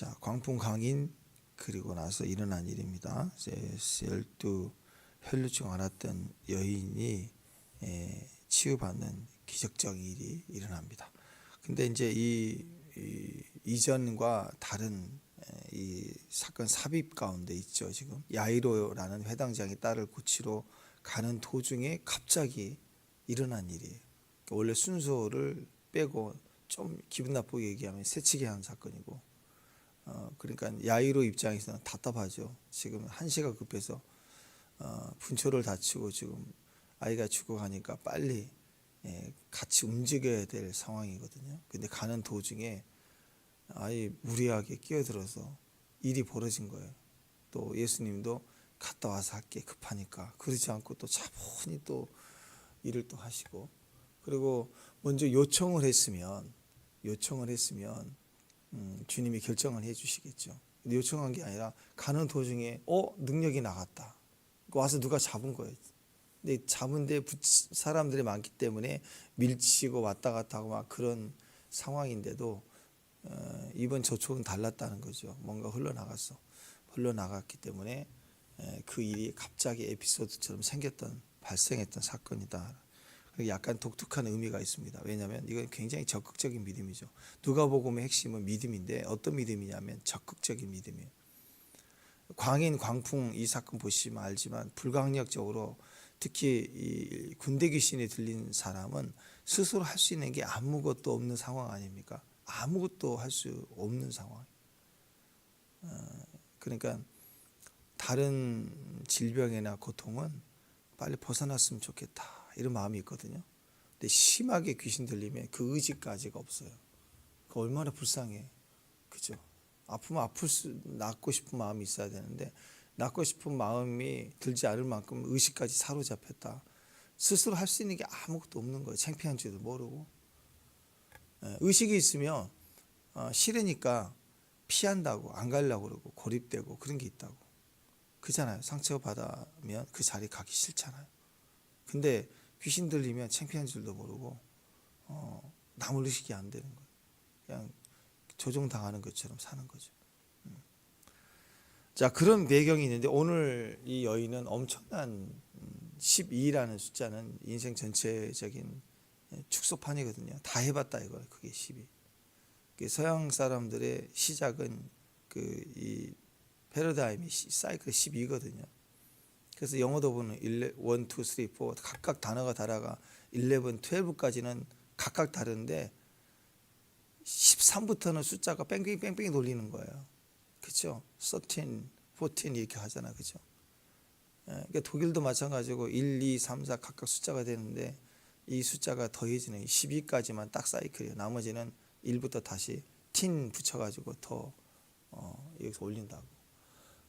자, 광풍 강인 그리고 나서 일어난 일입니다. 이제 12 혈류증 앓았던 여인이 치유받는 기적적인 일이 일어납니다. 근데 이제 이 이전과 다른 이 사건 삽입 가운데 있죠. 지금 야이로라는 회당장이 딸을 고치러 가는 도중에 갑자기 일어난 일이에요. 원래 순서를 빼고 좀 기분 나쁘게 얘기하면 새치기 한 사건이고, 그러니까 야이로 입장에서는 답답하죠. 지금 한시가 급해서 분초를 다치고 지금 아이가 죽어가니까 빨리 같이 움직여야 될 상황이거든요. 근데 가는 도중에 아이 무리하게 끼어들어서 일이 벌어진 거예요. 또 예수님도 갔다 와서 할게 급하니까 그러지 않고 또 차분히 또 일을 또 하시고, 그리고 먼저 요청을 했으면 주님이 결정을 해주시겠죠. 근데 요청한 게 아니라 가는 도중에 능력이 나갔다. 와서 누가 잡은 거예요. 근데 잡은데 사람들이 많기 때문에 밀치고 왔다 갔다 하고 막 그런 상황인데도 이번 저촉은 달랐다는 거죠. 뭔가 흘러나갔기 때문에 그 일이 갑자기 에피소드처럼 발생했던 사건이다. 약간 독특한 의미가 있습니다. 왜냐하면 이건 굉장히 적극적인 믿음이죠. 누가복음의 핵심은 믿음인데 어떤 믿음이냐면 적극적인 믿음이에요. 광인, 광풍 이 사건 보시면 알지만 불강력적으로, 특히 이 군대 귀신이 들린 사람은 스스로 할 수 있는 게 아무것도 없는 상황 아닙니까? 아무것도 할 수 없는 상황. 그러니까 다른 질병이나 고통은 빨리 벗어났으면 좋겠다 이런 마음이 있거든요. 근데 심하게 귀신 들리면 그 의지까지가 없어요. 그 얼마나 불쌍해, 그죠? 아프면 낫고 싶은 마음이 있어야 되는데 낫고 싶은 마음이 들지 않을 만큼 의식까지 사로잡혔다. 스스로 할 수 있는 게 아무것도 없는 거예요. 창피한 줄도 모르고. 의식이 있으면 싫으니까 피한다고, 안 가려고 그러고 고립되고 그런 게 있다고. 그잖아요. 상처받으면 그 자리 가기 싫잖아요. 근데 귀신 들리면 창피한 줄도 모르고 남을 의식이 안 되는 거예요. 그냥 조종당하는 것처럼 사는 거죠. 자, 그런 배경이 있는데 오늘 이 여인은 엄청난 12라는 숫자는 인생 전체적인 축소판이거든요. 다 해봤다 이거예요. 그게 12. 서양 사람들의 시작은 이 패러다임이 사이클 12거든요. 그래서 영어도 보면 1, 2, 3, 4 각각 단어가 달아가 11, 12까지는 각각 다른데 13부터는 숫자가 뺑뺑뺑뺑 돌리는 거예요. 그렇죠? 13, 14 이렇게 하잖아, 그렇죠? 그러니까 독일도 마찬가지고 1, 2, 3, 4 각각 숫자가 되는데 이 숫자가 더해지는 12까지만 딱 사이클이에요. 나머지는 1부터 다시 틴 붙여가지고 더 여기서 올린다고.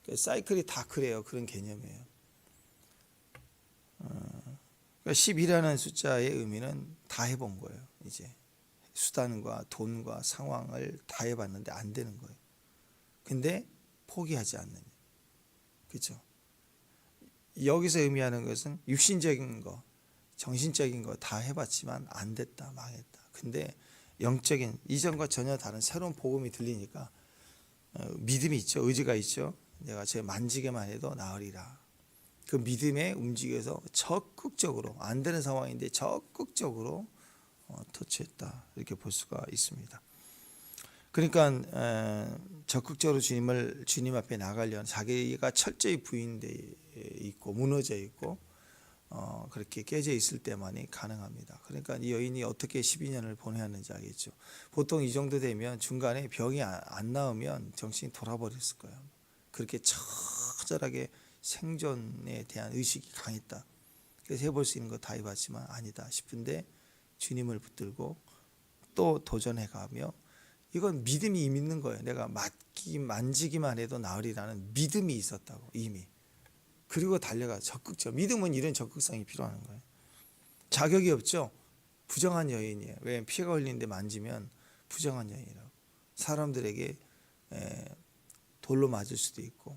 그러니까 사이클이 다 그래요. 그런 개념이에요. 그러니까 10이라는 숫자의 의미는 다 해본 거예요. 이제 수단과 돈과 상황을 다 해봤는데 안 되는 거예요. 근데 포기하지 않는, 그렇죠? 여기서 의미하는 것은 육신적인 거, 정신적인 거 다 해봤지만 안 됐다, 망했다. 근데 영적인 이전과 전혀 다른 새로운 복음이 들리니까 믿음이 있죠, 의지가 있죠. 내가 제 만지게만 해도 나으리라. 그 믿음에 움직여서 적극적으로, 안 되는 상황인데 적극적으로 터치했다 이렇게 볼 수가 있습니다. 그러니까 적극적으로 주님 앞에 나가려는, 자기가 철저히 부인돼 있고 무너져 있고 그렇게 깨져 있을 때만이 가능합니다. 그러니까 이 여인이 어떻게 12년을 보내었는지 알겠죠. 보통 이 정도 되면 중간에 병이 안 나으면 정신이 돌아버렸을 거예요. 그렇게 처절하게 생존에 대한 의식이 강했다. 그래서 해볼 수 있는 거 다 해봤지만 아니다 싶은데 주님을 붙들고 또 도전해가며, 이건 믿음이 있는 거예요. 내가 만지기만 해도 나으리라는 믿음이 있었다고 이미. 그리고 달려가 적극적. 믿음은 이런 적극성이 필요한 거예요. 자격이 없죠. 부정한 여인이에요. 왜? 피가 흘리는데 만지면 부정한 여인이라고. 사람들에게 돌로 맞을 수도 있고.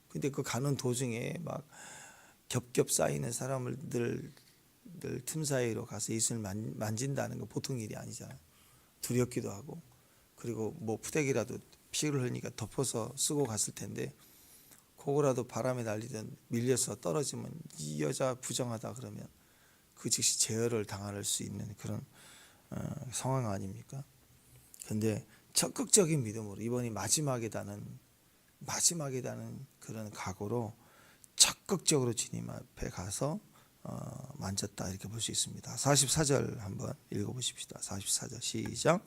근데 그 가는 도중에 막 겹겹 쌓이는 사람들 틈 사이로 가서 이슬 만진다는 거 보통 일이 아니잖아요. 두렵기도 하고, 그리고 뭐 푸대기라도 피를 흘리니까 덮어서 쓰고 갔을 텐데 그거라도 바람에 날리든 밀려서 떨어지면 이 여자 부정하다 그러면 그 즉시 제어를 당할 수 있는 그런 상황 아닙니까? 근데 적극적인 믿음으로 이번이 마지막이다는 그런 각오로 적극적으로 주님 앞에 가서 만졌다 이렇게 볼 수 있습니다. 44절 한번 읽어보십시다. 44절 시작.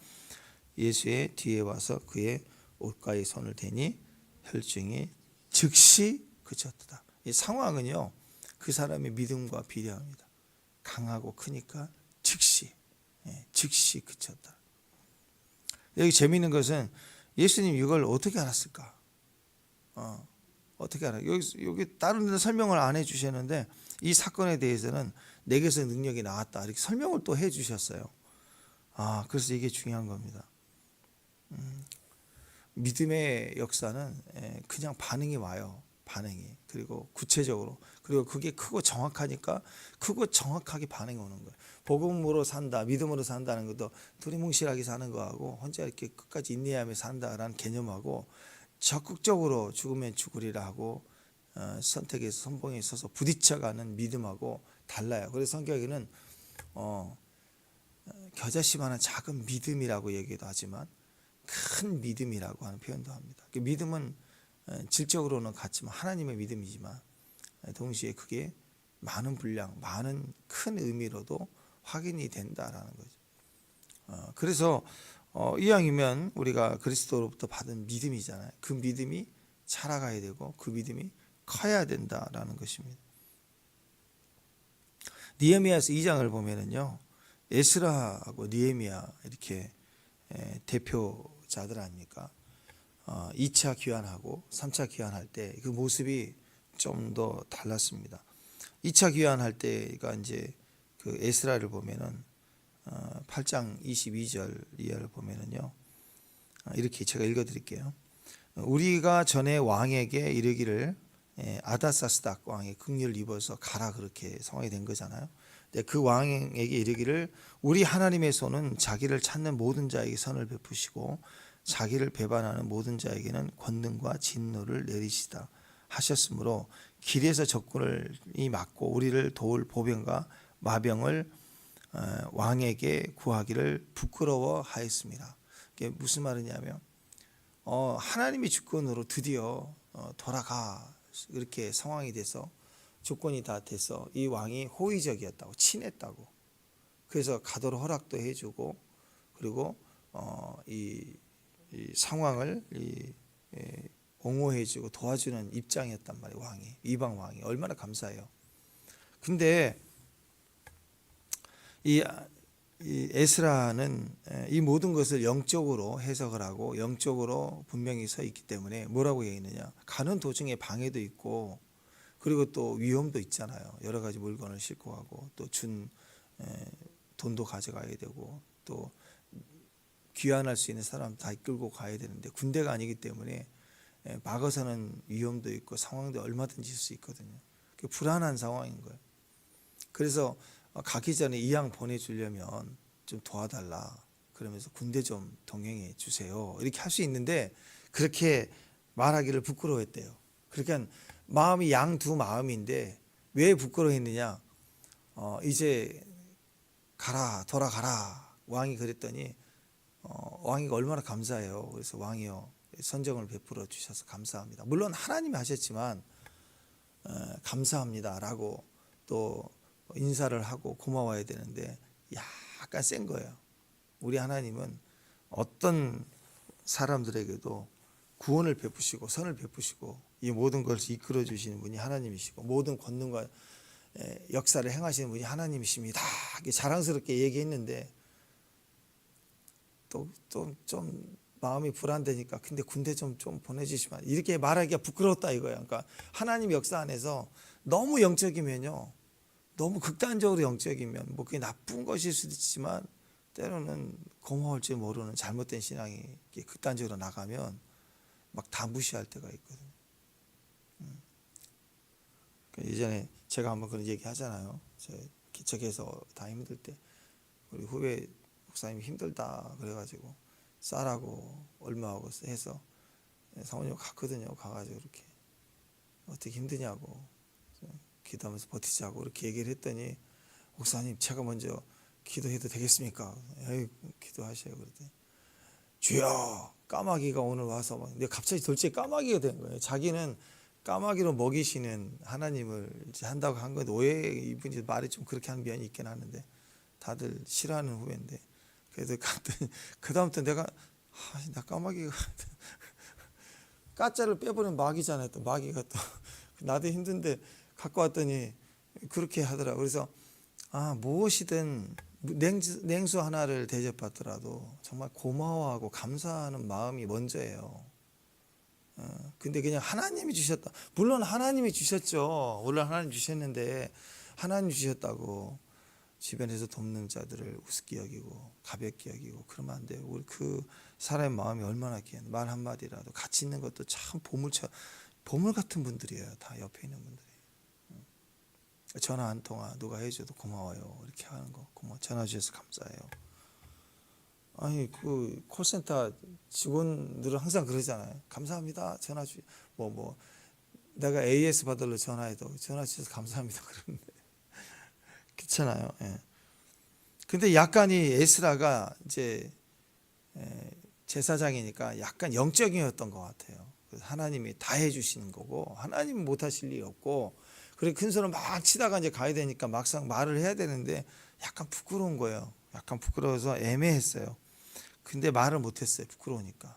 예수의 뒤에 와서 그의 옷가에 손을 대니 혈증이 즉시 그쳤다. 이 상황은요 그 사람의 믿음과 비례합니다. 강하고 크니까 즉시 그쳤다. 여기 재미있는 것은 예수님 이걸 어떻게 알았을까? 어떻게 알아요? 여기 다른 데는 설명을 안 해주셨는데 이 사건에 대해서는 내게서 능력이 나왔다 이렇게 설명을 또 해주셨어요. 그래서 이게 중요한 겁니다. 믿음의 역사는 그냥 반응이 와요. 반응이. 그리고 구체적으로. 그리고 그게 크고 정확하니까 크고 정확하게 반응이 오는 거예요. 복음으로 산다, 믿음으로 산다는 것도 두리뭉실하게 사는 거하고 혼자 이렇게 끝까지 인내하며 산다라는 개념하고 적극적으로 죽으면 죽으리라 하고 선택에서 선봉에 서서 부딪혀가는 믿음하고 달라요. 그래서 성경에는 겨자씨만한 작은 믿음이라고 얘기도 하지만 큰 믿음이라고 하는 표현도 합니다. 그 믿음은 질적으로는 같지만 하나님의 믿음이지만 동시에 그게 많은 분량, 많은 큰 의미로도 확인이 된다라는 거죠. 그래서 이왕이면 우리가 그리스도로부터 받은 믿음이잖아요. 그 믿음이 자라가야 되고 그 믿음이 커야 된다라는 것입니다. 느헤미야서 2장을 보면은요, 에스라하고 느헤미야 이렇게 대표자들 아닙니까? 2차 귀환하고 3차 귀환할 때 그 모습이 좀 더 달랐습니다. 2차 귀환할 때가 이제 그 에스라를 보면은 8장 22절 이하를 보면은요, 이렇게 제가 읽어드릴게요. 우리가 전에 왕에게 이르기를 아다사스닥 왕의 긍휼을 입어서 가라 그렇게 성하게 된 거잖아요. 그 왕에게 이르기를 우리 하나님의 손은 자기를 찾는 모든 자에게 선을 베푸시고 자기를 배반하는 모든 자에게는 권능과 진노를 내리시다 하셨으므로 길에서 적군을 막고 우리를 도울 보병과 마병을 왕에게 구하기를 부끄러워하였습니다. 이게 무슨 말이냐면 하나님의 주권으로 드디어 돌아가 이렇게 상황이 돼서 조건이 다 돼서 이 왕이 호의적이었다고 친했다고 그래서 가도록 허락도 해주고 그리고 이 상황을 옹호해주고 도와주는 입장이었단 말이에요. 왕이 이방 왕이 얼마나 감사해요. 근데 이 에스라는 이 모든 것을 영적으로 해석을 하고 영적으로 분명히 서 있기 때문에 뭐라고 얘기했느냐, 가는 도중에 방해도 있고 그리고 또 위험도 있잖아요. 여러 가지 물건을 싣고 가고 또 준 돈도 가져가야 되고 또 귀환할 수 있는 사람 다 이끌고 가야 되는데 군대가 아니기 때문에 막아서는 위험도 있고 상황도 얼마든지 있을 수 있거든요. 불안한 상황인 거예요. 그래서 가기 전에 이왕 보내주려면 좀 도와달라 그러면서 군대 좀 동행해 주세요 이렇게 할 수 있는데 그렇게 말하기를 부끄러워했대요. 그러니까 마음이 양두 마음인데 왜 부끄러워했느냐, 이제 가라 돌아가라 왕이 그랬더니 왕이가 얼마나 감사해요. 그래서 왕이요 선정을 베풀어 주셔서 감사합니다. 물론 하나님이 하셨지만 감사합니다라고 또 인사를 하고 고마워야 되는데 약간 센 거예요. 우리 하나님은 어떤 사람들에게도 구원을 베푸시고 선을 베푸시고 이 모든 것을 이끌어 주시는 분이 하나님이시고 모든 권능과 역사를 행하시는 분이 하나님이십니다. 자랑스럽게 얘기했는데 또 좀 마음이 불안되니까 근데 군대 좀 보내주시면 이렇게 말하기가 부끄러웠다 이거예요. 그러니까 하나님 역사 안에서 너무 영적이면요, 너무 극단적으로 영적이면 뭐 그게 나쁜 것일 수도 있지만 때로는 고마울 줄 모르는 잘못된 신앙이 극단적으로 나가면 막 다 무시할 때가 있거든요. 예전에 제가 한번 그런 얘기 하잖아요. 기척해서 다 힘들 때 우리 후배 목사님이 힘들다 그래가지고 쌀하고 얼마하고 해서 사모님 갔거든요. 가가지고 이렇게 어떻게 힘드냐고 기도하면서 버티자고 이렇게 얘기를 했더니 목사님 제가 먼저 기도해도 되겠습니까? 에이, 기도하셔요. 그랬더니 주여 까마귀가 오늘 와서 막 근데 갑자기 돌째 까마귀가 된 거예요. 자기는 까마귀로 먹이시는 하나님을 이제 한다고 한 건데 오해 이분이 말이 좀 그렇게 하는 면이 있긴 하는데 다들 싫어하는 후배인데 그래도 갔더니 그 다음부터 내가 나 까마귀가 까짜를 빼버린 마귀잖아요. 또 마귀가 또 나도 힘든데 갖고 왔더니 그렇게 하더라. 그래서 무엇이든 냉수 하나를 대접받더라도 정말 고마워하고 감사하는 마음이 먼저예요. 근데 그냥 하나님이 주셨다. 물론 하나님이 주셨죠. 물론 하나님 주셨는데 하나님 주셨다고 주변에서 돕는 자들을 우습게 여기고 가볍게 여기고 그러면 안 돼요. 우리 그 사람의 마음이 얼마나 귀한 말 한마디라도 같이 있는 것도 참 보물 같은 분들이에요. 다 옆에 있는 분들이. 전화 한 통화 누가 해줘도 고마워요. 이렇게 하는 거 고마워. 전화 주셔서 감사해요. 아니 그 콜센터 직원들은 항상 그러잖아요. 감사합니다. 전화 주 내가 AS 받으러 전화해도 전화 주셔서 감사합니다. 그러는데 그렇잖아요. 예. 근데 약간 이 에스라가 이제 제사장이니까 약간 영적이었던 것 같아요. 하나님이 다 해주시는 거고 하나님은 못하실 일이 없고 그래 큰 소리 막 치다가 이제 가야 되니까 막상 말을 해야 되는데 약간 부끄러운 거예요. 약간 부끄러워서 애매했어요. 근데 말을 못했어요. 부끄러우니까.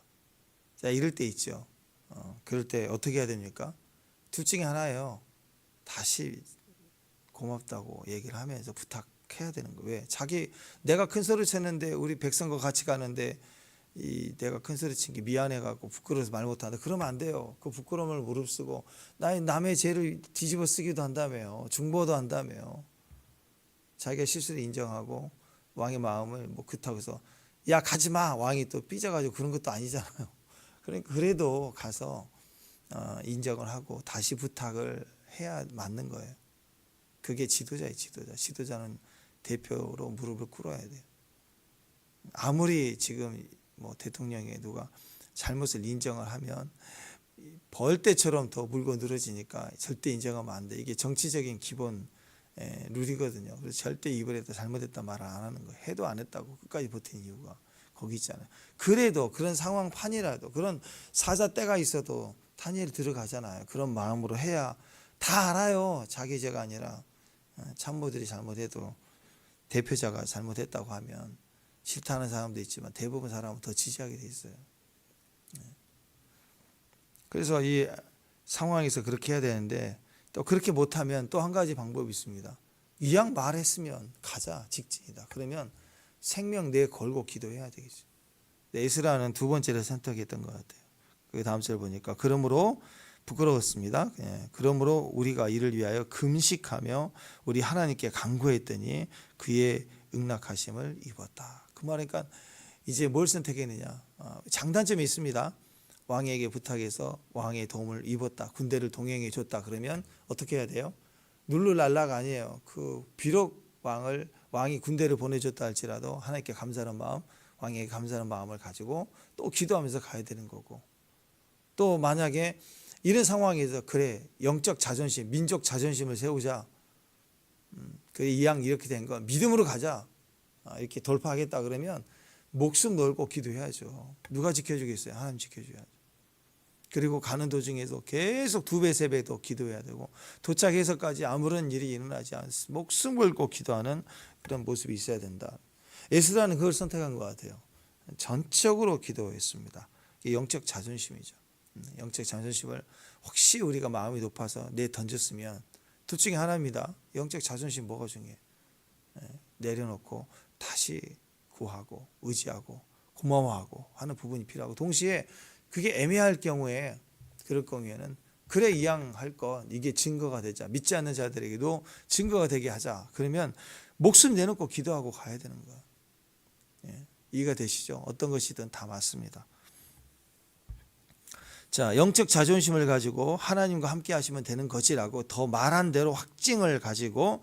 자 이럴 때 있죠. 그럴 때 어떻게 해야 됩니까? 둘 중에 하나예요. 다시 고맙다고 얘기를 하면서 부탁해야 되는 거예요. 왜? 내가 큰 소리 쳤는데 우리 백성과 같이 가는데 내가 큰 소리 친 게 미안해갖고 부끄러워서 말 못한다. 그러면 안 돼요. 그 부끄러움을 무릅쓰고 남의 죄를 뒤집어 쓰기도 한다며요. 중보도 한다며요. 자기가 실수를 인정하고 왕의 마음을 그렇다고 해서 야 가지마 왕이 또 삐져가지고 그런 것도 아니잖아요. 그러니까 그래도 가서 인정을 하고 다시 부탁을 해야 맞는 거예요. 그게 지도자예요. 지도자는 대표로 무릎을 꿇어야 돼요. 아무리 지금 대통령에 누가 잘못을 인정을 하면 벌떼처럼 더 물고 늘어지니까 절대 인정하면 안 돼. 이게 정치적인 기본 룰이거든요. 그래서 절대 입을에다 잘못했다 말을 안 하는 거예요. 해도 안 했다고 끝까지 버틴 이유가 거기 있잖아요. 그래도 그런 상황판이라도 그런 사자 때가 있어도 탄핵이 들어가잖아요. 그런 마음으로 해야 다 알아요. 자기 죄가 아니라 참모들이 잘못해도 대표자가 잘못했다고 하면 싫다는 사람도 있지만 대부분 사람은 더 지지하게 돼 있어요. 그래서 이 상황에서 그렇게 해야 되는데 또 그렇게 못하면 또 한 가지 방법이 있습니다. 이왕 말했으면 가자 직진이다. 그러면 생명 내 걸고 기도해야 되겠죠. 에스라는 두 번째를 선택했던 것 같아요. 그 다음 절 보니까 그러므로 부끄러웠습니다. 그러므로 우리가 이를 위하여 금식하며 우리 하나님께 간구했더니 그의 응낙하심을 입었다. 그 말이니까 이제 뭘 선택했느냐. 장단점이 있습니다. 왕에게 부탁해서 왕의 도움을 입었다. 군대를 동행해 줬다. 그러면 어떻게 해야 돼요? 룰루랄라가 아니에요. 비록 왕이 군대를 보내줬다 할지라도 하나님께 감사하는 마음, 왕에게 감사하는 마음을 가지고 또 기도하면서 가야 되는 거고 또 만약에 이런 상황에서 그래 영적 자존심, 민족 자존심을 세우자. 그래 이왕 이렇게 된 거 믿음으로 가자. 이렇게 돌파하겠다 그러면 목숨 걸고 기도해야죠. 누가 지켜주겠어요? 하나님 지켜줘야죠. 그리고 가는 도중에도 계속 2배, 3배 더 기도해야 되고 도착해서까지 아무런 일이 일어나지 않습니다. 목숨 걸고 기도하는 그런 모습이 있어야 된다. 에스라는 그걸 선택한 것 같아요. 전적으로 기도했습니다. 이게 영적 자존심이죠. 영적 자존심을 혹시 우리가 마음이 높아서 던졌으면 둘 중에 하나입니다. 영적 자존심 뭐가 중요해? 내려놓고 다시 구하고 의지하고 고마워하고 하는 부분이 필요하고 동시에 그게 애매할 경우에 그럴 경우에는 그래 이왕 할 것 이게 증거가 되자 믿지 않는 자들에게도 증거가 되게 하자. 그러면 목숨 내놓고 기도하고 가야 되는 거예요. 이해가 되시죠? 어떤 것이든 다 맞습니다. 자, 영적 자존심을 가지고 하나님과 함께 하시면 되는 것이라고 더 말한 대로 확증을 가지고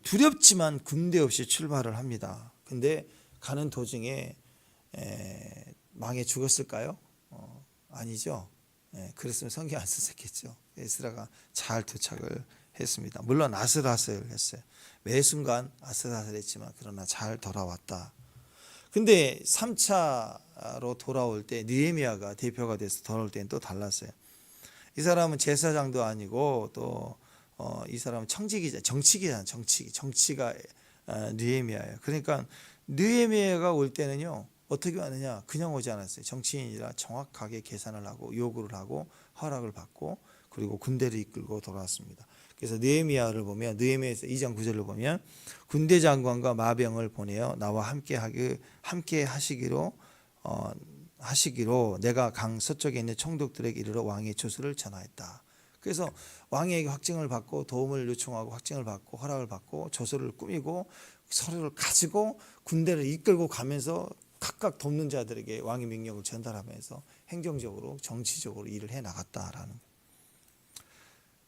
두렵지만 군대 없이 출발을 합니다. 근데 가는 도중에 망해 죽었을까요? 아니죠. 그랬으면 성경 안 썼겠죠. 에스라가 잘 도착을 했습니다. 물론 아슬아슬했어요. 매 순간 아슬아슬했지만 그러나 잘 돌아왔다. 근데 3차로 돌아올 때 느헤미야가 대표가 돼서 돌아올 때는 또 달랐어요. 이 사람은 제사장도 아니고 또 이 사람은 청지기자, 정치기잖아. 정치가 느헤미야예요. 그러니까 느헤미야가 올 때는요 어떻게 하느냐, 그냥 오지 않았어요. 정치인이라 정확하게 계산을 하고 요구를 하고 허락을 받고 그리고 군대를 이끌고 돌아왔습니다. 그래서 느헤미야를 보면 느헤미야에서 2장 9절을 보면 군대 장관과 마병을 보내어 나와 함께 하시기로 내가 강 서쪽에 있는 총독들에게 이르러 왕의 조서를 전하였다. 그래서 왕에게 확증을 받고 도움을 요청하고 확증을 받고 허락을 받고 조서를 꾸미고 서류를 가지고 군대를 이끌고 가면서 각각 돕는 자들에게 왕의 명령을 전달하면서 행정적으로 정치적으로 일을 해 나갔다라는 거예요.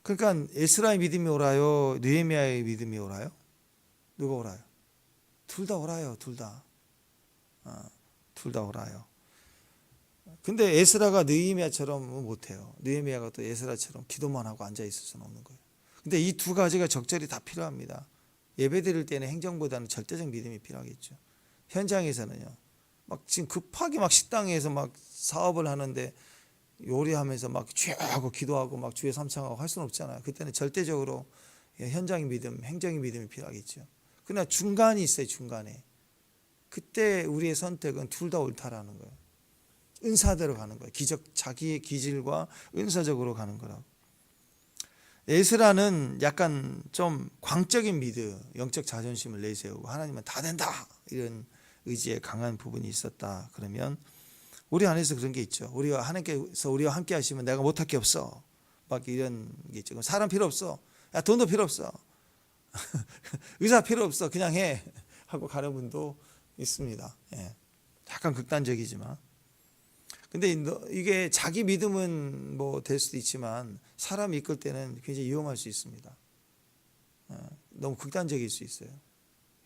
그러니까 에스라의 믿음이 오라요, 느헤미야의 믿음이 오라요? 누가 오라요? 둘 다 오라요. 둘 다 오라요. 근데 에스라가 느헤미야처럼 못해요. 느헤미야가 또 에스라처럼 기도만 하고 앉아 있을 수는 없는 거예요. 근데 이 두 가지가 적절히 다 필요합니다. 예배 드릴 때는 행정보다는 절대적 믿음이 필요하겠죠. 현장에서는요. 막 지금 급하게 막 식당에서 막 사업을 하는데 요리하면서 막 죄하고 기도하고 막 주의 삼창하고 할 수는 없잖아요. 그때는 절대적으로 현장의 믿음, 행정의 믿음이 필요하겠죠. 그러나 중간이 있어요. 중간에. 그때 우리의 선택은 둘 다 옳다라는 거예요. 은사대로 가는 거예요. 자기의 기질과 은사적으로 가는 거라고. 에스라는 약간 좀 광적인 믿음, 영적 자존심을 내세우고 하나님은 다 된다 이런 의지에 강한 부분이 있었다. 그러면 우리 안에서 그런 게 있죠. 하나님께서 우리와 함께 하시면 내가 못할 게 없어. 막 이런 게 있죠. 사람 필요 없어. 야, 돈도 필요 없어. 의사 필요 없어. 그냥 해. 하고 가는 분도 있습니다. 약간 극단적이지만. 근데 이게 자기 믿음은 뭐 될 수도 있지만 사람 이끌 때는 굉장히 위험할 수 있습니다. 너무 극단적일 수 있어요.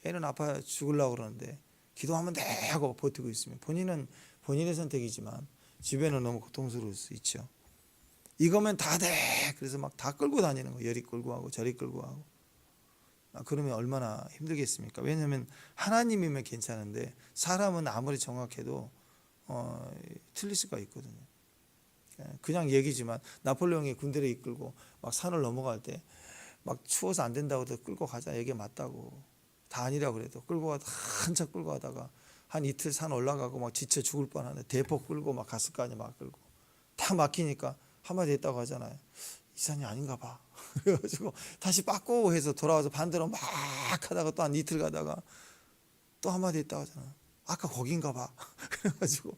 애는 아파 죽으려고 그러는데 기도하면 돼 하고 버티고 있으면 본인은 본인의 선택이지만 주변은 너무 고통스러울 수 있죠. 이거면 다 돼. 그래서 막 다 끌고 다니는 거예요. 여리 끌고 하고 저리 끌고 하고. 그러면 얼마나 힘들겠습니까? 왜냐하면 하나님이면 괜찮은데 사람은 아무리 정확해도 틀릴 수가 있거든요. 그냥 얘기지만 나폴레옹이 군대를 이끌고 막 산을 넘어갈 때 막 추워서 안 된다고 해도 끌고 가자. 이게 맞다고. 다 아니라 그래도 끌고 가다 한참 끌고 가다가 한 이틀 산 올라가고 막 지쳐 죽을 뻔하는데 대폭 끌고 막 갔을 거 아니야. 막 끌고 다 막히니까 한마디 했다고 하잖아요. 이 산이 아닌가 봐. 그래가지고 다시 빠꾸 해서 돌아와서 반대로 막 하다가 또 한 이틀 가다가 또 한마디 했다고 하잖아. 아까 거긴가 봐. 그래가지고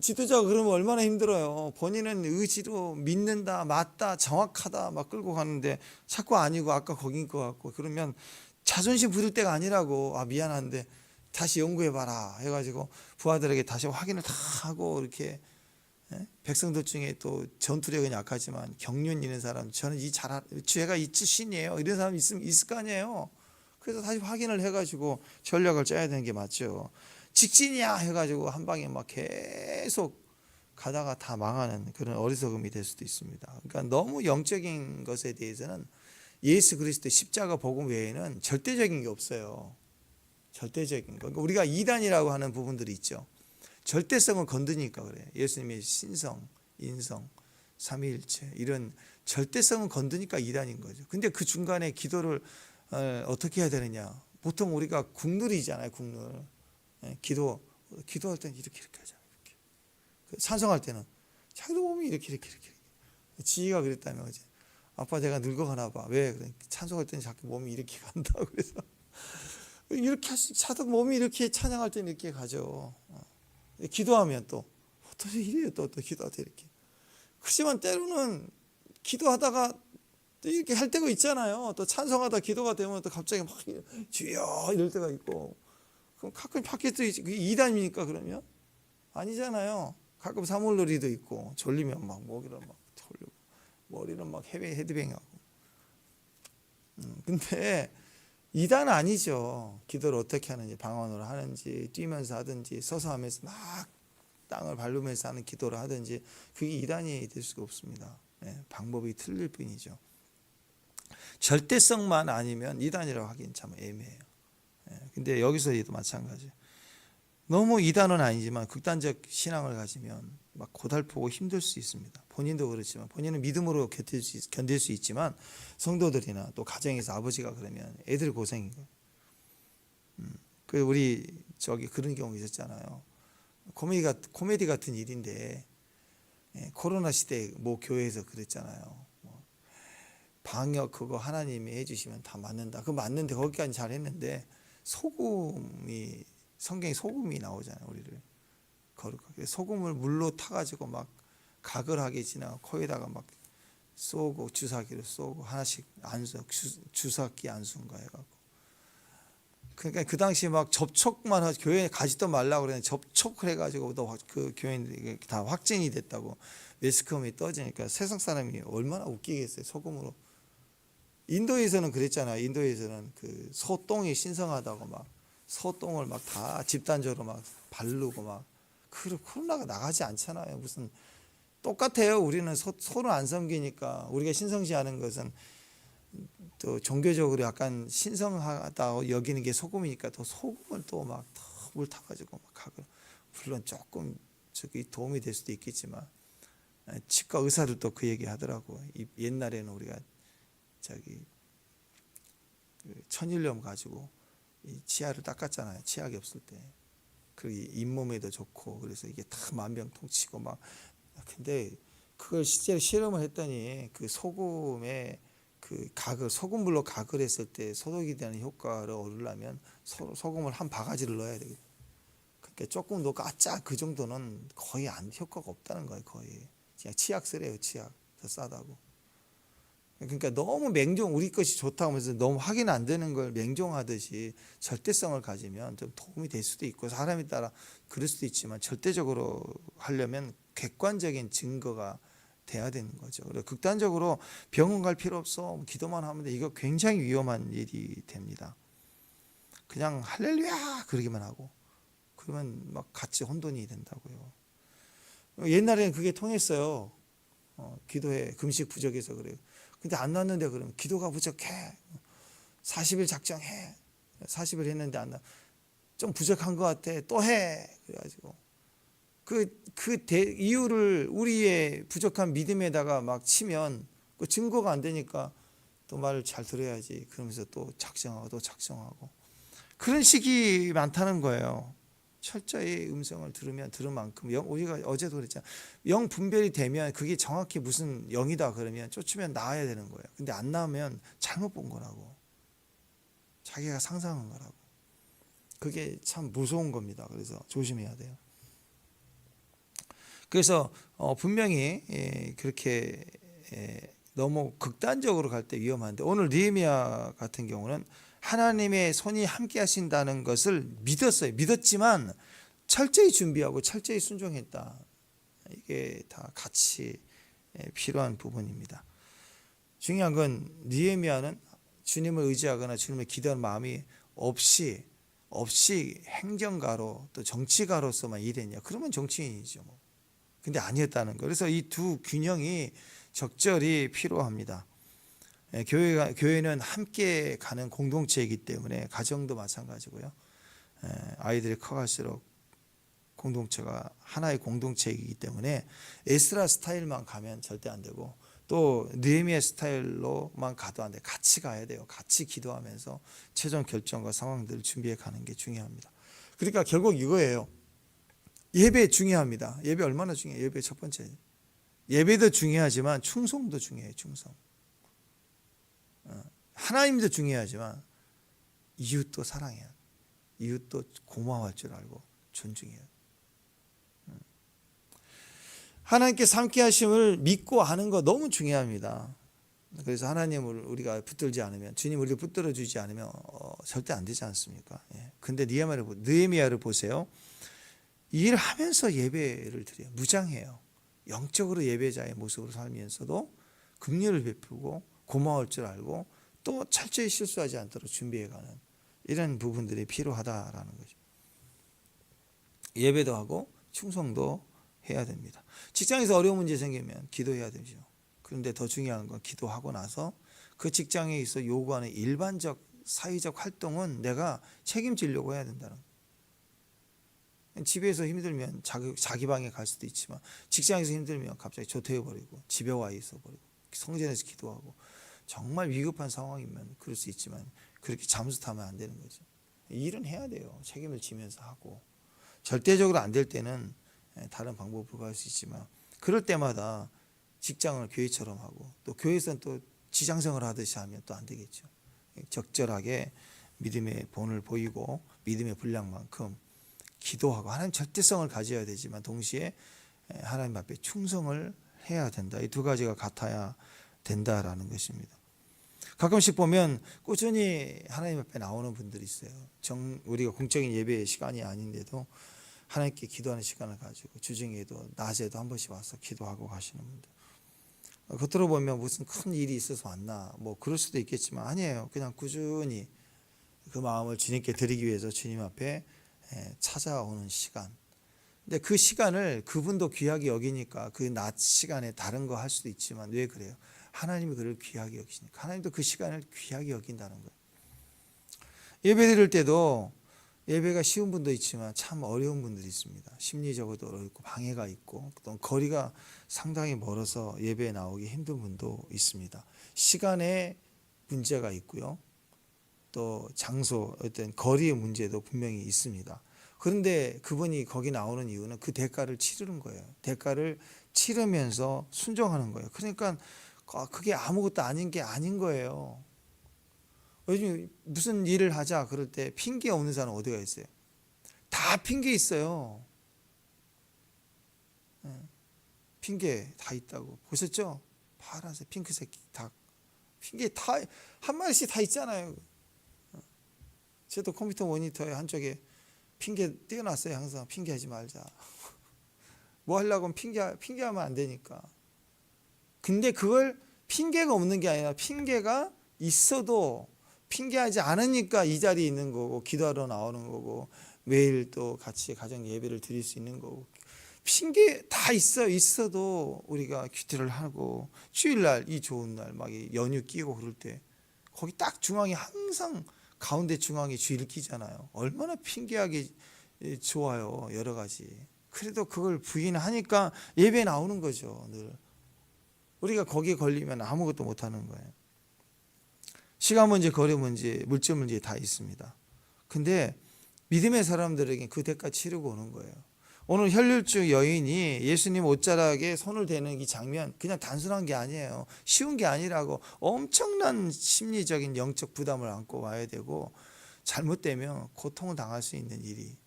지도자가 그러면 얼마나 힘들어요. 본인은 의지로 믿는다, 맞다, 정확하다 막 끌고 가는데 자꾸 아니고 아까 거긴 것 같고 그러면 자존심 부릴 때가 아니라고. 미안한데 다시 연구해봐라 해가지고 부하들에게 다시 확인을 다 하고 이렇게 백성들 중에 또 전투력은 약하지만 경륜 있는 사람, 저는 죄가 있지 신이에요. 이런 사람 있을 거 아니에요. 그래서 다시 확인을 해가지고 전략을 짜야 되는 게 맞죠. 직진이야 해가지고 한 방에 막 계속 가다가 다 망하는 그런 어리석음이 될 수도 있습니다. 그러니까 너무 영적인 것에 대해서는 예수 그리스도 십자가 복음 외에는 절대적인 게 없어요. 절대적인 거. 그러니까 우리가 이단이라고 하는 부분들이 있죠. 절대성을 건드니까 그래. 예수님의 신성, 인성, 삼위일체 이런 절대성을 건드니까 이단인 거죠. 근데 그 중간에 기도를 어떻게 해야 되느냐. 보통 우리가 국룰이잖아요. 국룰. 기도할 때는 이렇게 하잖아요. 이렇게. 찬송할 때는 자기도 몸이 이렇게. 지희가 그랬다며 어제. 아빠 내가 늙어가나 봐. 왜? 그래. 찬송할 때는 자꾸 몸이 이렇게 간다. 그래서 이렇게 차도 몸이 이렇게 찬양할 때는 이렇게 가죠. 기도하면 또 이래요. 또 기도할 때 이렇게. 그렇지만 때로는 기도하다가 또 이렇게 할 때가 있잖아요. 또 찬송하다 기도가 되면 또 갑자기 막 주여 이럴 때가 있고. 그럼 가끔 밖에도 그게 이단입니까 그러면? 아니잖아요. 가끔 사물놀이도 있고 졸리면 막 목이를 막 돌리고 머리는 막 헤드뱅하고. 근데 이단은 아니죠. 기도를 어떻게 하는지 방언으로 하는지 뛰면서 하든지 서서 하면서 막 땅을 밟으면서 하는 기도를 하든지 그게 이단이 될 수가 없습니다. 방법이 틀릴 뿐이죠. 절대성만 아니면 이단이라고 하기는 참 애매해요. 근데 여기서도 마찬가지예요. 너무 이단은 아니지만 극단적 신앙을 가지면 막 고달프고 힘들 수 있습니다. 본인도 그렇지만 본인은 믿음으로 견딜 수 있지만 성도들이나 또 가정에서 아버지가 그러면 애들 고생인 거예요. 그 우리 그런 경우 있었잖아요. 코미디 같은 일인데 코로나 시대 뭐 교회에서 그랬잖아요. 방역 그거 하나님이 해주시면 다 맞는다. 그거 맞는데 거기까지 잘 했는데 성경에 소금이 나오잖아요. 우리를 거룩하게 소금을 물로 타가지고 막 가글하게 지나가 코에다가 막 쏘고 주사기로 쏘고 하나씩 주사기 안수인가 해갖고 그러니까 그 당시 막 접촉만 하지 교회에 가지도 말라고 그랬는데 접촉을 해가지고 그 교인들이 다 확진이 됐다고 매스컴이 떠지니까 세상 사람이 얼마나 웃기겠어요. 소금으로. 인도에서는 그랬잖아요. 인도에서는 그 소똥이 신성하다고 막 소똥을 막 다 집단적으로 막 바르고 막 코로나가 나가지 않잖아요. 무슨 똑같아요. 우리는 소를 안 섬기니까 우리가 신성시하는 것은 또 종교적으로 약간 신성하다고 여기는 게 소금이니까 또 소금을 또 막 물 타가지고 막 가고 물론 조금 도움이 될 수도 있겠지만 치과 의사들도 그 얘기 하더라고. 옛날에는 우리가 천일염 가지고 이 치아를 닦았잖아요. 치약이 없을 때. 그 잇몸에도 좋고 그래서 이게 다 만병통치고 막 근데 그걸 실제로 실험을 했더니 그 소금에 그 소금물로 가글했을 때 소독이 되는 효과를 얻으려면 소금을 한 바가지를 넣어야 되거든요. 그러니까 조금 넣고 그 정도는 거의 효과가 없다는 거예요. 거의 그냥 치약 쓰래요. 치약 더 싸다고. 그러니까 너무 우리 것이 좋다고 하면서 너무 확인 안 되는 걸 맹종하듯이 절대성을 가지면 좀 도움이 될 수도 있고 사람에 따라 그럴 수도 있지만 절대적으로 하려면 객관적인 증거가 돼야 되는 거죠. 그래서 극단적으로 병원 갈 필요 없어 기도만 하면 돼. 이거 굉장히 위험한 일이 됩니다. 그냥 할렐루야 그러기만 하고 그러면 막 같이 혼돈이 된다고요. 옛날에는 그게 통했어요. 기도해 금식 부족해서 그래요. 근데 안 났는데 그러면 기도가 부족해. 40일 작정해. 40일 했는데 안 나. 좀 부족한 것 같아. 또 해. 그래가지고 이유를 우리의 부족한 믿음에다가 막 치면 그 증거가 안 되니까 또 말을 잘 들어야지. 그러면서 또 작정하고 그런 식이 많다는 거예요. 철저히 음성을 들은 만큼 우리가 어제도 그랬잖아요. 영 분별이 되면 그게 정확히 무슨 영이다 그러면 쫓으면 나와야 되는 거예요. 근데 안 나오면 잘못 본 거라고. 자기가 상상한 거라고. 그게 참 무서운 겁니다. 그래서 조심해야 돼요. 그래서 분명히 그렇게 너무 극단적으로 갈 때 위험한데 오늘 느헤미야 같은 경우는 하나님의 손이 함께 하신다는 것을 믿었지만 철저히 준비하고 철저히 순종했다. 이게 다 같이 필요한 부분입니다. 중요한 건 느헤미야는 주님을 의지하거나 주님을 기도하는 마음이 없이 행정가로 또 정치가로서만 일했냐. 그러면 정치인이죠. 근데 아니었다는 거. 그래서 이 두 균형이 적절히 필요합니다. 교회는 함께 가는 공동체이기 때문에 가정도 마찬가지고요. 아이들이 커갈수록 공동체가 하나의 공동체이기 때문에 에스라 스타일만 가면 절대 안 되고 또 느헤미야 스타일로만 가도 안 돼요. 같이 가야 돼요. 같이 기도하면서 최종 결정과 상황들을 준비해 가는 게 중요합니다. 그러니까 결국 이거예요. 예배 중요합니다. 예배 얼마나 중요해요? 예배 첫 번째. 예배도 중요하지만 충성도 중요해요. 충성. 하나님도 중요하지만 이웃도 사랑해야 이웃도 고마워할 줄 알고 존중해야 하나님께 함께 하심을 믿고 하는 거 너무 중요합니다. 그래서 하나님을 우리가 붙들지 않으면 주님 우리를 붙들어 주지 않으면 절대 안 되지 않습니까? 근데 느헤미야를 보세요. 일하면서 예배를 드려요. 무장해요. 영적으로 예배자의 모습으로 살면서도 긍휼을 베푸고 고마울 줄 알고 또 철저히 실수하지 않도록 준비해가는 이런 부분들이 필요하다라는 거죠. 예배도 하고 충성도 해야 됩니다. 직장에서 어려운 문제 생기면 기도해야 되죠. 그런데 더 중요한 건 기도하고 나서 그 직장에 있어 요구하는 일반적 사회적 활동은 내가 책임지려고 해야 된다는 거예요. 집에서 힘들면 자기 방에 갈 수도 있지만 직장에서 힘들면 갑자기 조퇴해버리고 집에 와 있어버리고 성전에서 기도하고 정말 위급한 상황이면 그럴 수 있지만 그렇게 잠수 타면 안 되는 거죠. 일은 해야 돼요. 책임을 지면서 하고 절대적으로 안 될 때는 다른 방법을 구할 수 있지만 그럴 때마다 직장을 교회처럼 하고 또 교회에서는 또 지장생활을 하듯이 하면 또 안 되겠죠. 적절하게 믿음의 본을 보이고 믿음의 분량만큼 기도하고 하나님 절대성을 가져야 되지만 동시에 하나님 앞에 충성을 해야 된다. 이 두 가지가 같아야 된다라는 것입니다. 가끔씩 보면 꾸준히 하나님 앞에 나오는 분들이 있어요. 우리가 공적인 예배의 시간이 아닌데도 하나님께 기도하는 시간을 가지고 주중에도 낮에도 한 번씩 와서 기도하고 가시는 분들. 겉으로 보면 무슨 큰 일이 있어서 왔나 뭐 그럴 수도 있겠지만 아니에요. 그냥 꾸준히 그 마음을 주님께 드리기 위해서 주님 앞에 찾아오는 시간. 근데 그 시간을 그분도 귀하게 여기니까 그 낮 시간에 다른 거 할 수도 있지만 왜 그래요? 하나님이 그를 귀하게 여기시니까 하나님도 그 시간을 귀하게 여긴다는 거예요. 예배 드릴 때도 예배가 쉬운 분도 있지만 참 어려운 분들이 있습니다. 심리적으로도 어렵고 방해가 있고 또 거리가 상당히 멀어서 예배에 나오기 힘든 분도 있습니다. 시간에 문제가 있고요. 또 장소 어떤 거리의 문제도 분명히 있습니다. 그런데 그분이 거기 나오는 이유는 그 대가를 치르는 거예요. 대가를 치르면서 순종하는 거예요. 그러니까 그게 아무것도 아닌 게 아닌 거예요. 요즘 무슨 일을 하자 그럴 때 핑계 없는 사람 어디가 있어요? 다 핑계 있어요. 핑계 다 있다고 보셨죠? 파란색 핑크색 닭 핑계 다 한 마리씩 다 있잖아요. 저도 컴퓨터 모니터에 한쪽에 핑계 띄워놨어요. 항상 핑계하지 말자. 뭐 하려고 하면 핑계하면 안 되니까. 근데 그걸 핑계가 없는 게 아니라 핑계가 있어도 핑계하지 않으니까 이 자리에 있는 거고 기도하러 나오는 거고 매일 또 같이 가정 예배를 드릴 수 있는 거고 핑계 다 있어도 우리가 기도를 하고 주일날 이 좋은 날 막 연휴 끼고 그럴 때 거기 딱 중앙에 항상 가운데 중앙에 주일 끼잖아요. 얼마나 핑계하기 좋아요. 여러 가지. 그래도 그걸 부인하니까 예배에 나오는 거죠. 늘. 우리가 거기에 걸리면 아무것도 못하는 거예요. 시간 문제, 거리 문제, 물질 문제 다 있습니다. 근데 믿음의 사람들에게 그 대가 치르고 오는 거예요. 오늘 혈류증 여인이 예수님 옷자락에 손을 대는 이 장면 그냥 단순한 게 아니에요. 쉬운 게 아니라고 엄청난 심리적인 영적 부담을 안고 와야 되고 잘못되면 고통을 당할 수 있는 일이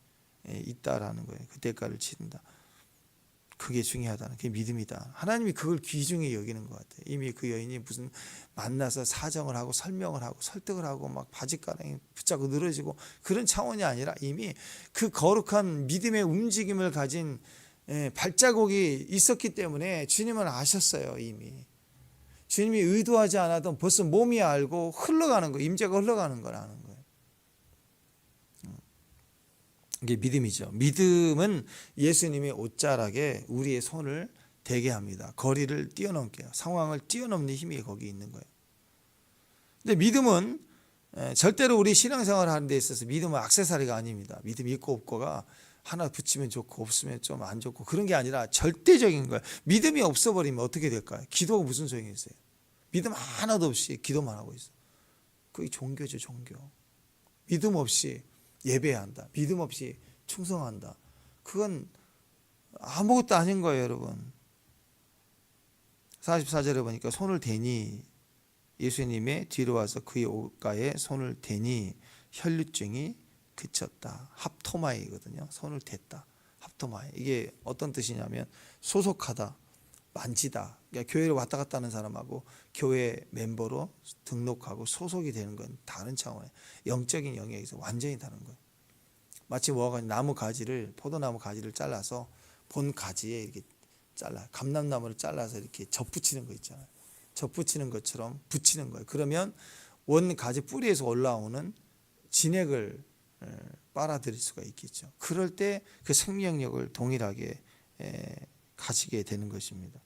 있다라는 거예요. 그 대가를 치른다. 그게 중요하다는 그게 믿음이다. 하나님이 그걸 귀중히 여기는 것 같아요. 이미 그 여인이 무슨 만나서 사정을 하고 설명을 하고 설득을 하고 막 바짓가랑이 붙잡고 늘어지고 그런 차원이 아니라 이미 그 거룩한 믿음의 움직임을 가진 발자국이 있었기 때문에 주님은 아셨어요. 이미 주님이 의도하지 않아도 벌써 몸이 알고 흘러가는 거, 임재가 흘러가는 거라는 거예요. 이게 믿음이죠. 믿음은 예수님의 옷자락에 우리의 손을 대게 합니다. 거리를 뛰어넘게요. 상황을 뛰어넘는 힘이 거기 있는 거예요. 근데 믿음은 절대로 우리 신앙생활을 하는 데 있어서 믿음은 액세서리가 아닙니다. 믿음 있고 없고가 하나 붙이면 좋고 없으면 좀 안 좋고 그런 게 아니라 절대적인 거예요. 믿음이 없어버리면 어떻게 될까요? 기도가 무슨 소용이 있어요? 믿음 하나도 없이 기도만 하고 있어요. 그게 종교죠, 종교. 믿음 없이 예배한다. 믿음 없이 충성한다. 그건 아무것도 아닌 거예요, 여러분. 44절에 보니까 손을 대니 예수님의 뒤로 와서 그의 옷가에 손을 대니 혈류증이 그쳤다. 합토마이거든요. 손을 댔다. 합토마이. 이게 어떤 뜻이냐면 소속하다, 만지다. 그러니까 교회를 왔다 갔다 하는 사람하고 교회 멤버로 등록하고 소속이 되는 건 다른 차원의 영적인 영역에서 완전히 다른 거예요. 마치 뭐가 나무 가지를 포도나무 가지를 잘라서 본 가지에 이렇게 감람나무를 잘라서 이렇게 접붙이는 거 있잖아요. 접붙이는 것처럼 붙이는 거예요. 그러면 원 가지 뿌리에서 올라오는 진액을 빨아들일 수가 있겠죠. 그럴 때 그 생명력을 동일하게 가지게 되는 것입니다.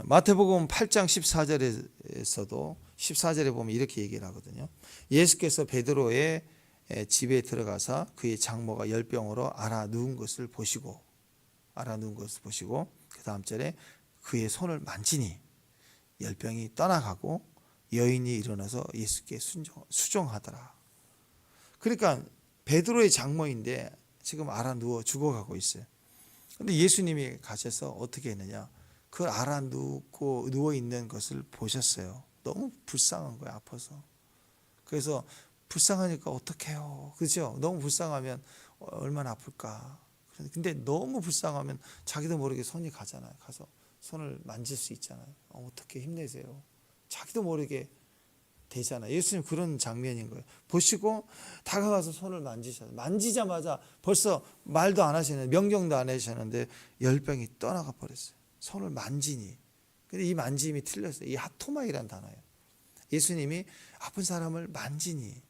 마태복음 8장 14절에서도 14절에 보면 이렇게 얘기를 하거든요. 예수께서 베드로의 집에 들어가사 그의 장모가 열병으로 앓아 누운 것을 보시고 그 다음 절에 그의 손을 만지니 열병이 떠나가고 여인이 일어나서 예수께 수종하더라. 그러니까 베드로의 장모인데 지금 앓아 누워 죽어가고 있어요. 근데 예수님이 가셔서 어떻게 했느냐? 그 앓아 누워 있는 것을 보셨어요. 너무 불쌍한 거예요, 아파서. 그래서 불쌍하니까 어떡해요, 그죠? 너무 불쌍하면 얼마나 아플까. 근데 너무 불쌍하면 자기도 모르게 손이 가잖아요. 가서 손을 만질 수 있잖아요. 어떻게 힘내세요. 자기도 모르게 되잖아요. 예수님 그런 장면인 거예요. 보시고 다가가서 손을 만지셨어요. 만지자마자 벌써 말도 안 하시는데, 명령도 안 하셨는데 열병이 떠나가 버렸어요. 손을 만지니. 근데 이 만짐이 틀렸어요. 이 하토마이란 단어예요. 예수님이 아픈 사람을 만지니,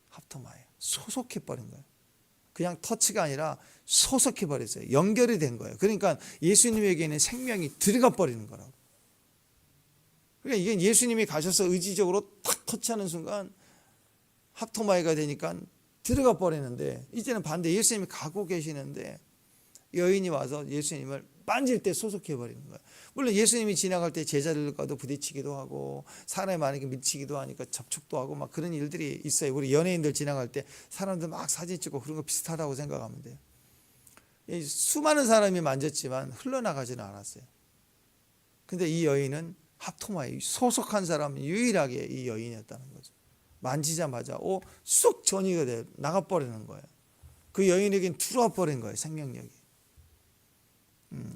하토마이, 소속해 버린 거예요. 그냥 터치가 아니라 소속해 버렸어요. 연결이 된 거예요. 그러니까 예수님에게는 생명이 들어가 버리는 거라고. 그러니까 이게 예수님이 가셔서 의지적으로 탁 터치하는 순간 합토마이가 되니까 들어가 버리는데, 이제는 반대, 예수님이 가고 계시는데 여인이 와서 예수님을 만질 때 소속해 버리는 거예요. 물론 예수님이 지나갈 때 제자들과도 부딪히기도 하고 사람이 많으니까 미치기도 하니까 접촉도 하고 막 그런 일들이 있어요. 우리 연예인들 지나갈 때 사람들 막 사진 찍고 그런 거 비슷하다고 생각하면 돼요. 수많은 사람이 만졌지만 흘러나가지는 않았어요. 근데 이 여인은 합토마이, 소속한 사람은 유일하게 이 여인이었다는 거죠. 만지자마자 쑥 전이가 돼 나가버리는 거예요. 그 여인에겐 들어와 버린 거예요, 생명력이.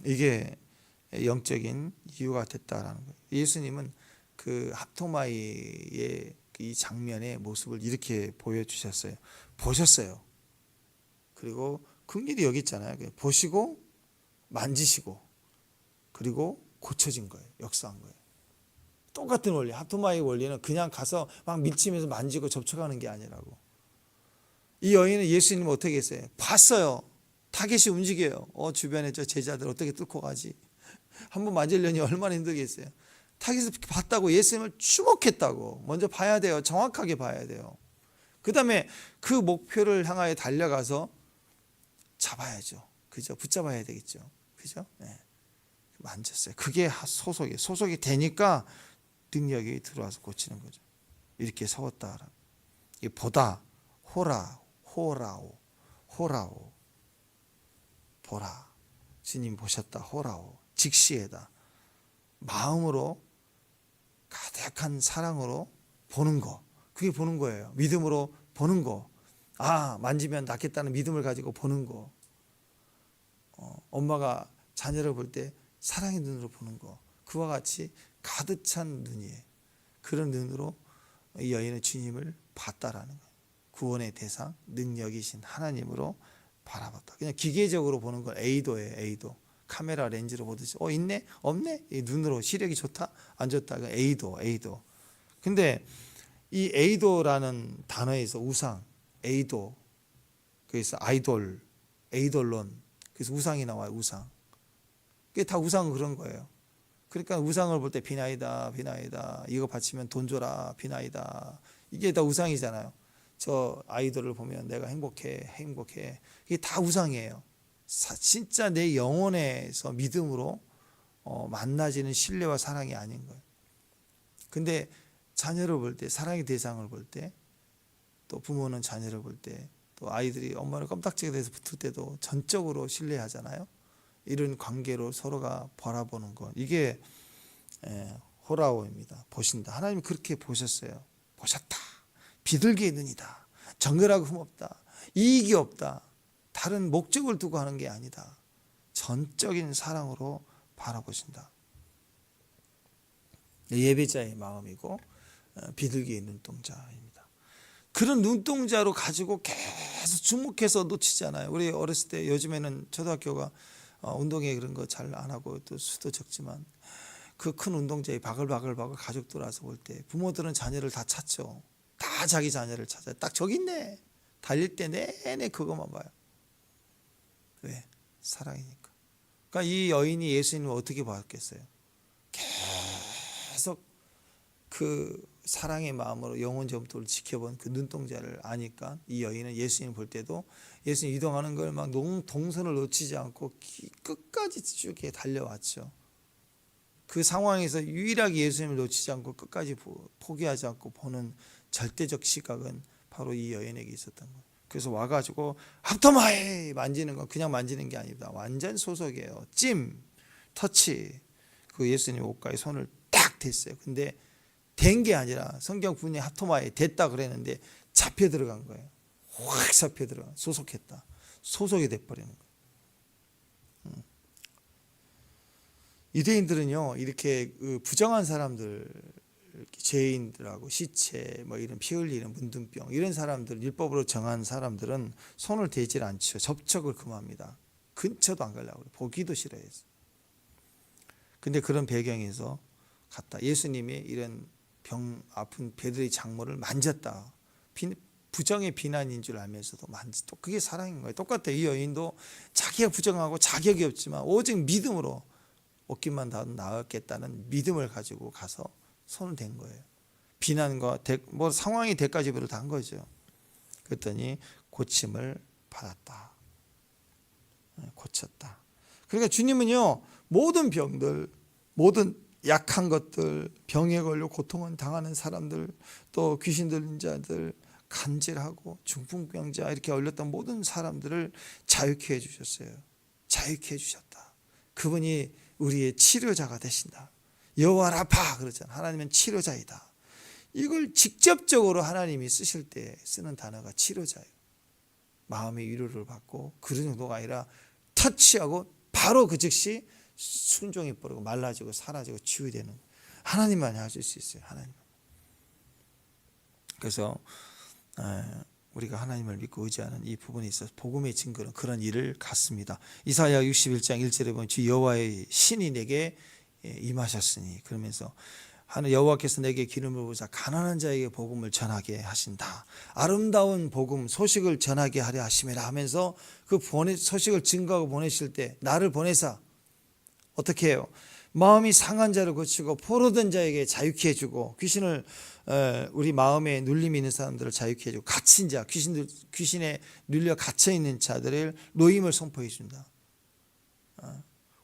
이게 영적인 이유가 됐다라는 거예요. 예수님은 그 합토마이의 이 장면의 모습을 이렇게 보여주셨어요. 보셨어요. 그리고 긍휼히 여겼잖아요. 보시고 만지시고 그리고 고쳐진 거예요. 역사한 거예요. 똑같은 원리, 합토마이 원리는 그냥 가서 막 밀치면서 만지고 접촉하는 게 아니라고. 이 여인은 예수님 어떻게 했어요? 봤어요. 타겟이 움직여요. 주변에 저 제자들 어떻게 뚫고 가지? 한번 만지려니 얼마나 힘들겠어요. 타겟을 봤다고, 예수님을 주목했다고. 먼저 봐야 돼요. 정확하게 봐야 돼요. 그 다음에 그 목표를 향하여 달려가서 잡아야죠. 그죠? 붙잡아야 되겠죠. 그죠? 네. 만졌어요. 그게 소속이 되니까 능력이 들어와서 고치는 거죠. 이렇게 서웠다. 이 보다, 호라오, 보라. 주님 보셨다. 호라오. 직시에다. 마음으로 가득한 사랑으로 보는 거. 그게 보는 거예요. 믿음으로 보는 거. 만지면 낫겠다는 믿음을 가지고 보는 거. 엄마가 자녀를 볼 때 사랑의 눈으로 보는 거. 그와 같이 가득 찬 눈이에요. 그런 눈으로 이 여인은 주님을 봤다라는 거예요. 구원의 대상, 능력이신 하나님으로 바라봤다. 그냥 기계적으로 보는 건 에이도예요. 에이도. 카메라 렌즈로 보듯이 있네? 없네? 이 눈으로 시력이 좋다? 안 좋다? 에이도. 근데 이 에이도라는 단어에서 우상, 에이도, 그래서 아이돌, 에이돌론, 그래서 우상이 나와요. 우상. 그게 다 우상은 그런 거예요. 그러니까 우상을 볼 때 비나이다, 이거 바치면 돈 줘라, 비나이다. 이게 다 우상이잖아요. 저 아이돌을 보면 내가 행복해. 이게 다 우상이에요. 진짜 내 영혼에서 믿음으로 만나지는 신뢰와 사랑이 아닌 거예요. 근데 자녀를 볼 때, 사랑의 대상을 볼 때, 또 부모는 자녀를 볼 때, 또 아이들이 엄마를 껌딱지가 돼서 붙을 때도 전적으로 신뢰하잖아요. 이런 관계로 서로가 바라보는 것, 이게 호라오입니다. 보신다. 하나님이 그렇게 보셨어요. 보셨다. 비둘기의 눈이다. 정결하고 흠없다. 이익이 없다. 다른 목적을 두고 하는 게 아니다. 전적인 사랑으로 바라보신다. 예배자의 마음이고 비둘기의 눈동자입니다. 그런 눈동자로 가지고 계속 주목해서 놓치잖아요. 우리 어렸을 때, 요즘에는 초등학교가 운동회 그런 거 잘 안 하고 또 수도 적지만 그 큰 운동장에 바글바글 가족들 와서 볼 때 부모들은 자녀를 다 찾죠. 다 자기 자녀를 찾아요. 딱 저기 있네. 달릴 때 내내 그것만 봐요. 왜? 사랑이니까. 그러니까 이 여인이 예수님을 어떻게 봤겠어요? 계속 그 사랑의 마음으로 영혼 전부터를 지켜본 그 눈동자를 아니까 이 여인은 예수님 볼 때도 예수님 이동하는 걸 막 동선을 놓치지 않고 끝까지 쭉 달려왔죠. 그 상황에서 유일하게 예수님을 놓치지 않고 끝까지 포기하지 않고 보는 절대적 시각은 바로 이 여인에게 있었던 거예요. 그래서 와가지고 합터마이 만지는 건 그냥 만지는 게 아닙니다. 완전 소속이에요. 찜, 터치. 그 예수님 옷가에 손을 딱 댔어요. 근데 된 게 아니라 성경 분이 합토마에 됐다 그랬는데 잡혀 들어간 거예요. 확 잡혀 들어가. 소속했다. 소속이 돼버리는 거예요. 유대인들은요 이렇게 부정한 사람들, 죄인들하고 시체, 뭐 이런 피 흘리는 문둥병 이런 사람들, 율법으로 정한 사람들은 손을 대질 않죠. 접촉을 금합니다. 근처도 안 가려고 그래요. 보기도 싫어해서. 근데 그런 배경에서 갔다. 예수님이 이런 병 아픈 베드로의 장모를 만졌다. 부정의 비난인 줄 알면서도 또 그게 사랑인 거예요. 똑같아요. 이 여인도 자기가 부정하고 자격이 없지만 오직 믿음으로 얻기만 다 나았겠다는 믿음을 가지고 가서 손을 댄 거예요. 비난과 뭐 상황이 대가지불을 단 거죠. 그랬더니 고침을 받았다. 고쳤다. 그러니까 주님은요 모든 병들, 모든 약한 것들, 병에 걸려 고통을 당하는 사람들, 또 귀신 들린 자들, 간질하고 중풍병자 이렇게 얼렸던 모든 사람들을 자유케 해주셨어요. 자유케 해주셨다. 그분이 우리의 치료자가 되신다. 여호와 라파 그러잖아요. 하나님은 치료자이다. 이걸 직접적으로 하나님이 쓰실 때 쓰는 단어가 치료자예요. 마음의 위로를 받고 그런 정도가 아니라 터치하고 바로 그 즉시 순종이 버리고 말라지고 사라지고 치유되는 하나님만이 하실 수 있어요. 하나님. 그래서 우리가 하나님을 믿고 의지하는 이 부분에 있어서 복음의 증거는 그런 일을 갖습니다. 이사야 61장 1절에 보면 주 여호와의 신이 내게 임하셨으니 그러면서 하늘 여호와께서 내게 기름을 부으사 가난한 자에게 복음을 전하게 하신다. 아름다운 복음 소식을 전하게 하려 하심이라 하면서 그 소식을 증거하고 보내실 때 나를 보내사 어떻게 해요? 마음이 상한 자를 고치고 포로된 자에게 자유케 해주고 귀신을 우리 마음에 눌림이 있는 사람들을 자유케 해주고 갇힌 자 귀신에 눌려 갇혀 있는 자들을 노임을 선포해 준다.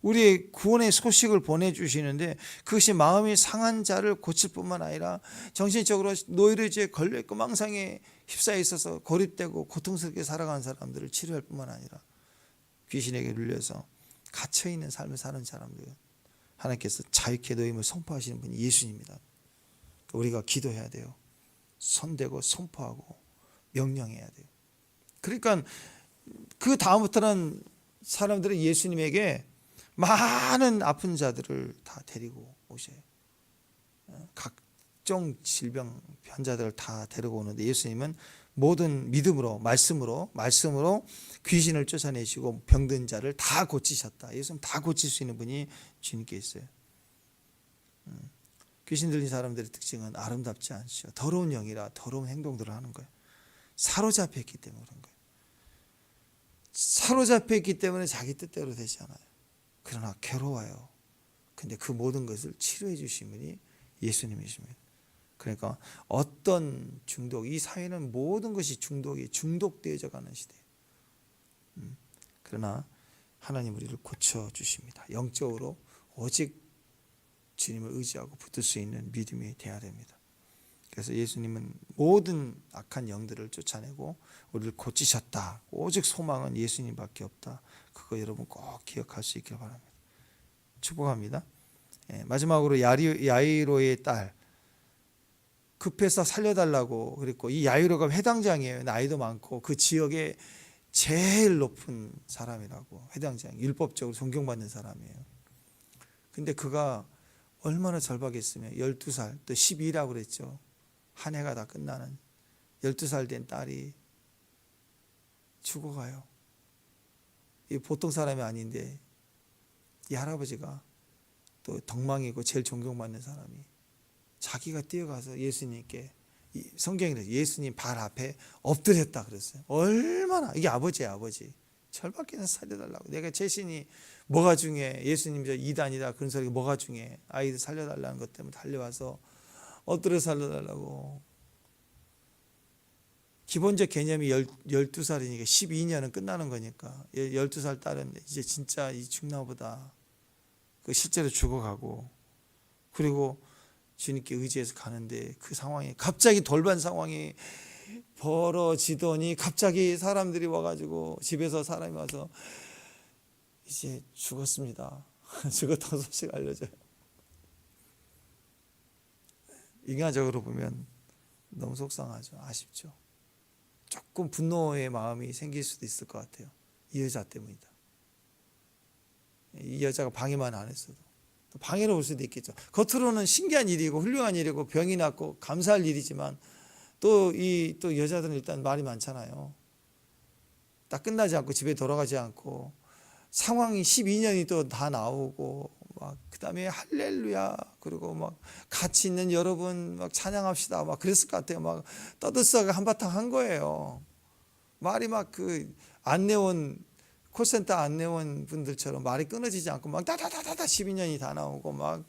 우리의 구원의 소식을 보내주시는데 그것이 마음이 상한 자를 고칠 뿐만 아니라 정신적으로 노이로제에 걸려있고 망상에 휩싸여 있어서 고립되고 고통스럽게 살아가는 사람들을 치료할 뿐만 아니라 귀신에게 눌려서 갇혀있는 삶을 사는 사람들 하나님께서 자유케 노임을 선포하시는 분이 예수님입니다. 우리가 기도해야 돼요. 손대고 선포하고 명령해야 돼요. 그러니까 그 다음부터는 사람들은 예수님에게 많은 아픈 자들을 다 데리고 오셔요. 각종 질병 환자들을 다 데리고 오는데 예수님은 모든 믿음으로 말씀으로 귀신을 쫓아내시고 병든 자를 다 고치셨다. 예수님 다 고칠 수 있는 분이 주님께 있어요. 귀신 들린 사람들의 특징은 아름답지 않죠. 더러운 영이라 더러운 행동들을 하는 거예요. 사로잡혀 있기 때문에 그런 거예요. 사로잡혀 있기 때문에 자기 뜻대로 되지 않아요. 그러나 괴로워요. 근데 그 모든 것을 치료해 주신 분이 예수님이십니다. 그러니까 어떤 중독, 이 사회는 모든 것이 중독되어져 가는 시대예요. 그러나 하나님 우리를 고쳐주십니다. 영적으로 오직 주님을 의지하고 붙을 수 있는 믿음이 되어야 됩니다. 그래서 예수님은 모든 악한 영들을 쫓아내고 우리를 고치셨다. 오직 소망은 예수님밖에 없다. 그거 여러분 꼭 기억할 수 있길 바랍니다. 축복합니다. 마지막으로 야이로의 딸 급해서 살려달라고 그랬고 이 야이로가 회당장이에요. 나이도 많고 그 지역에 제일 높은 사람이라고 회당장 율법적으로 존경받는 사람이에요. 근데 그가 얼마나 절박했으면 12살 또 12라고 그랬죠. 한 해가 다 끝나는 12살 된 딸이 죽어가요. 이 보통 사람이 아닌데 이 할아버지가 또 덕망이고 제일 존경받는 사람이 자기가 뛰어가서 예수님께 성경에 예수님 발 앞에 엎드렸다 그랬어요. 얼마나 이게 아버지야 아버지. 절밖에는 살려달라고. 내가 제 신이 뭐가 중요해? 예수님 저 이단이다 그런 소리가 뭐가 중요해? 아이들 살려달라는 것 때문에 달려와서 엎드려 살려달라고. 기본적 개념이 12살이니까 12년은 끝나는 거니까 12살 딸은 이제 진짜 이 죽나보다. 그 실제로 죽어가고 그리고 주님께 의지해서 가는데 그 상황이 갑자기 돌발 상황이 벌어지더니 갑자기 사람들이 와가지고 집에서 사람이 와서 이제 죽었습니다. 죽었다는 소식 알려줘요. 인간적으로 보면 너무 속상하죠. 아쉽죠. 조금 분노의 마음이 생길 수도 있을 것 같아요. 이 여자 때문이다. 이 여자가 방해만 안 했어도 방해로 올 수도 있겠죠. 겉으로는 신기한 일이고 훌륭한 일이고 병이 났고 감사할 일이지만 또 여자들은 일단 말이 많잖아요. 딱 끝나지 않고 집에 돌아가지 않고 상황이 12년이 또 다 나오고 막 그다음에 할렐루야 그리고 막 같이 있는 여러분 막 찬양합시다 막 그랬을 것 같아요. 막 떠들썩 한바탕 한 거예요. 말이 막 그 안내원 콜센터 안내원 분들처럼 말이 끊어지지 않고 막 다다다다다 12년이 다 나오고 막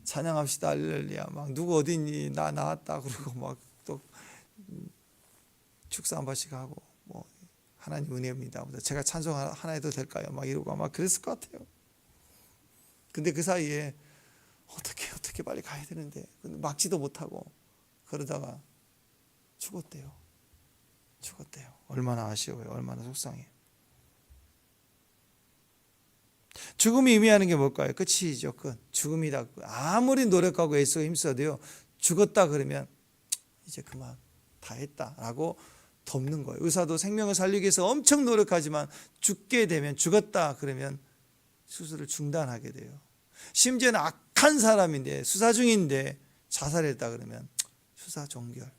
찬양합시다 할렐루야 막 누구 어디 있니 나 나왔다 그러고 막 또 축사 한 번씩 하고 뭐 하나님 은혜입니다. 제가 찬송 하나 해도 될까요? 막 이러고 막 그랬을 것 같아요. 근데 그 사이에 어떻게 빨리 가야 되는데 근데 막지도 못하고 그러다가 죽었대요. 얼마나 아쉬워요. 얼마나 속상해요. 죽음이 의미하는 게 뭘까요? 끝이죠. 끝. 죽음이다. 아무리 노력하고 애쓰고 힘써도요. 죽었다 그러면 이제 그만 다 했다라고 덮는 거예요. 의사도 생명을 살리기 위해서 엄청 노력하지만 죽게 되면 죽었다 그러면 수술을 중단하게 돼요. 심지어는 악한 사람인데 수사 중인데 자살했다 그러면 수사 종결.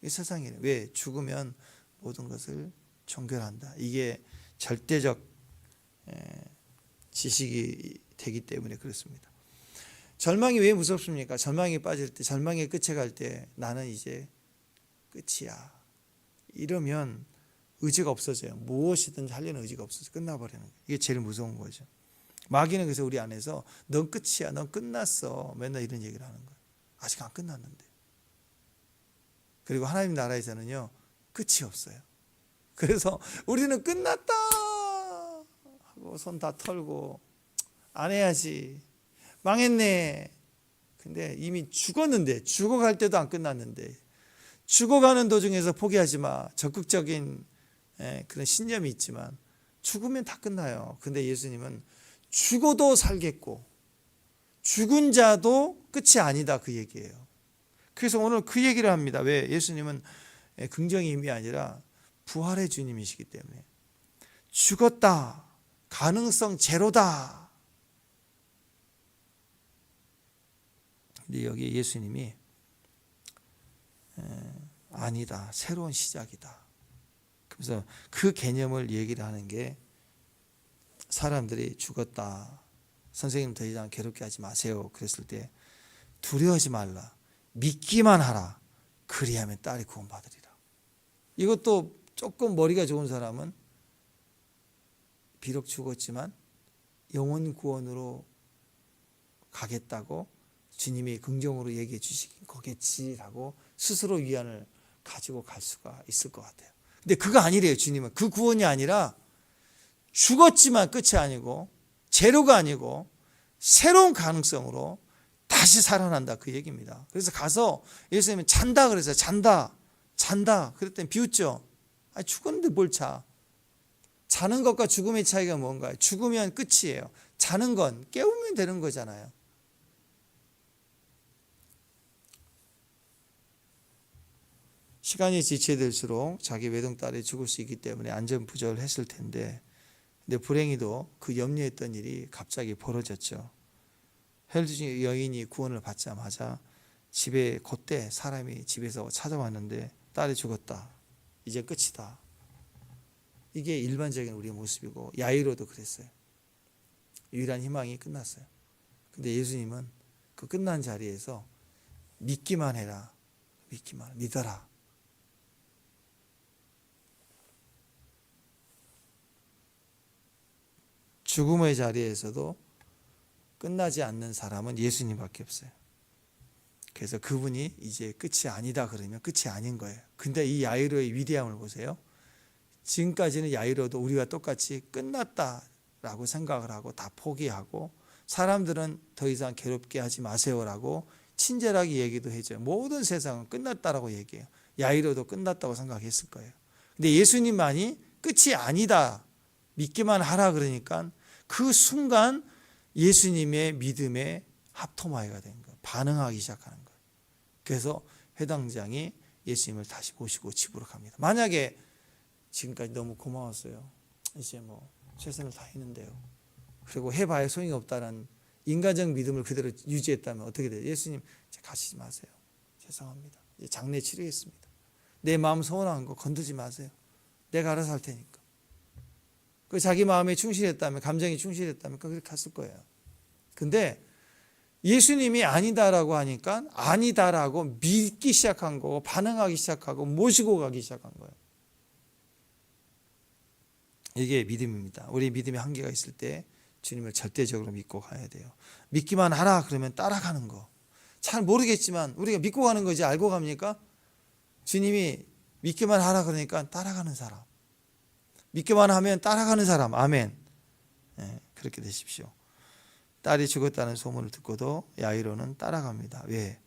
이 세상이에요. 왜? 죽으면 모든 것을 종결한다. 이게 절대적 지식이 되기 때문에 그렇습니다. 절망이 왜 무섭습니까? 절망에 빠질 때, 절망의 끝에 갈 때 나는 이제 끝이야. 이러면 의지가 없어져요. 무엇이든 하려는 의지가 없어져 끝나버리는 거예요. 이게 제일 무서운 거죠. 마귀는 그래서 우리 안에서 넌 끝이야. 넌 끝났어. 맨날 이런 얘기를 하는 거예요. 아직 안 끝났는데. 그리고 하나님 나라에서는요. 끝이 없어요. 그래서 우리는 끝났다 하고 손 다 털고 안 해야지. 망했네. 근데 이미 죽었는데 죽어갈 때도 안 끝났는데 죽어가는 도중에서 포기하지 마. 적극적인 그런 신념이 있지만 죽으면 다 끝나요. 근데 예수님은 죽어도 살겠고 죽은 자도 끝이 아니다 그 얘기예요. 그래서 오늘 그 얘기를 합니다. 왜? 예수님은 긍정의 힘이 아니라 부활의 주님이시기 때문에 죽었다. 가능성 제로다. 근데 여기 예수님이 아니다. 새로운 시작이다. 그래서 그 개념을 얘기를 하는 게 사람들이 죽었다. 선생님 더 이상 괴롭게 하지 마세요. 그랬을 때 두려워하지 말라. 믿기만 하라. 그리하면 딸이 구원받으리라. 이것도 조금 머리가 좋은 사람은 비록 죽었지만 영혼 구원으로 가겠다고 주님이 긍정으로 얘기해 주시긴 거겠지라고 스스로 위안을 가지고 갈 수가 있을 것 같아요. 근데 그거 아니래요. 주님은 그 구원이 아니라 죽었지만 끝이 아니고 제로가 아니고 새로운 가능성으로 다시 살아난다 그 얘기입니다. 그래서 가서 예수님은 잔다 그랬어요. 잔다 그랬더니 비웃죠. 아니 죽었는데 뭘 자. 자는 것과 죽음의 차이가 뭔가요? 죽으면 끝이에요. 자는 건 깨우면 되는 거잖아요. 시간이 지체될수록 자기 외동딸이 죽을 수 있기 때문에 안전부절을 했을 텐데 근데 불행히도 그 염려했던 일이 갑자기 벌어졌죠. 헬즈 여인이 구원을 받자마자 집에 그때 사람이 집에서 찾아왔는데 딸이 죽었다. 이제 끝이다. 이게 일반적인 우리의 모습이고 야이로도 그랬어요. 유일한 희망이 끝났어요. 근데 예수님은 그 끝난 자리에서 믿기만 해라. 믿기만 믿어라. 죽음의 자리에서도 끝나지 않는 사람은 예수님밖에 없어요. 그래서 그분이 이제 끝이 아니다 그러면 끝이 아닌 거예요. 근데 이 야이로의 위대함을 보세요. 지금까지는 야이로도 우리와 똑같이 끝났다라고 생각을 하고 다 포기하고, 사람들은 더 이상 괴롭게 하지 마세요라고 친절하게 얘기도 해줘요. 모든 세상은 끝났다라고 얘기해요. 야이로도 끝났다고 생각했을 거예요. 근데 예수님만이 끝이 아니다, 믿기만 하라 그러니까 그 순간 예수님의 믿음에 합토마이가 된 거예요. 반응하기 시작하는 거예요. 그래서 회당장이 예수님을 다시 모시고 집으로 갑니다. 만약에 지금까지 너무 고마웠어요, 이제 뭐 최선을 다했는데요, 그리고 해봐야 소용이 없다는 인간적 믿음을 그대로 유지했다면 어떻게 돼요? 예수님 이제 가시지 마세요. 죄송합니다. 이제 장례 치르겠습니다. 내 마음 서운한 거 건드지 마세요. 내가 알아서 할 테니까. 그 자기 마음에 충실했다면, 감정이 충실했다면 그렇게 갔을 거예요. 근데 예수님이 아니다라고 하니까 아니다라고 믿기 시작한 거고, 반응하기 시작하고 모시고 가기 시작한 거예요. 이게 믿음입니다. 우리 믿음의 한계가 있을 때 주님을 절대적으로 믿고 가야 돼요. 믿기만 하라 그러면 따라가는 거. 잘 모르겠지만 우리가 믿고 가는 거지 알고 갑니까? 주님이 믿기만 하라 그러니까 따라가는 사람. 믿기만 하면 따라가는 사람. 아멘. 네, 그렇게 되십시오. 딸이 죽었다는 소문을 듣고도 야이로는 따라갑니다. 왜?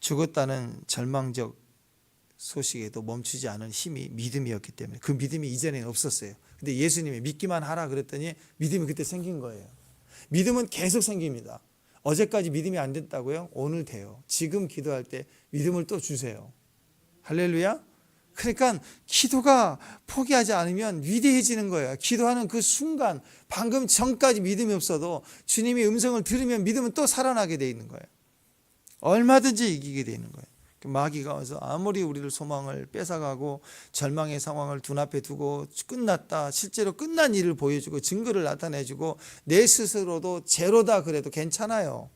죽었다는 절망적 소식에도 멈추지 않은 힘이 믿음이었기 때문에. 그 믿음이 이전에는 없었어요. 근데 예수님이 믿기만 하라 그랬더니 믿음이 그때 생긴 거예요. 믿음은 계속 생깁니다. 어제까지 믿음이 안 됐다고요? 오늘 돼요. 지금 기도할 때 믿음을 또 주세요. 할렐루야. 그러니까 기도가 포기하지 않으면 위대해지는 거예요. 기도하는 그 순간, 방금 전까지 믿음이 없어도 주님이 음성을 들으면 믿음은 또 살아나게 돼 있는 거예요. 얼마든지 이기게 돼 있는 거예요. 마귀가 와서 아무리 우리를 소망을 뺏어가고 절망의 상황을 눈앞에 두고 끝났다, 실제로 끝난 일을 보여주고 증거를 나타내주고 내 스스로도 제로다 그래도 괜찮아요.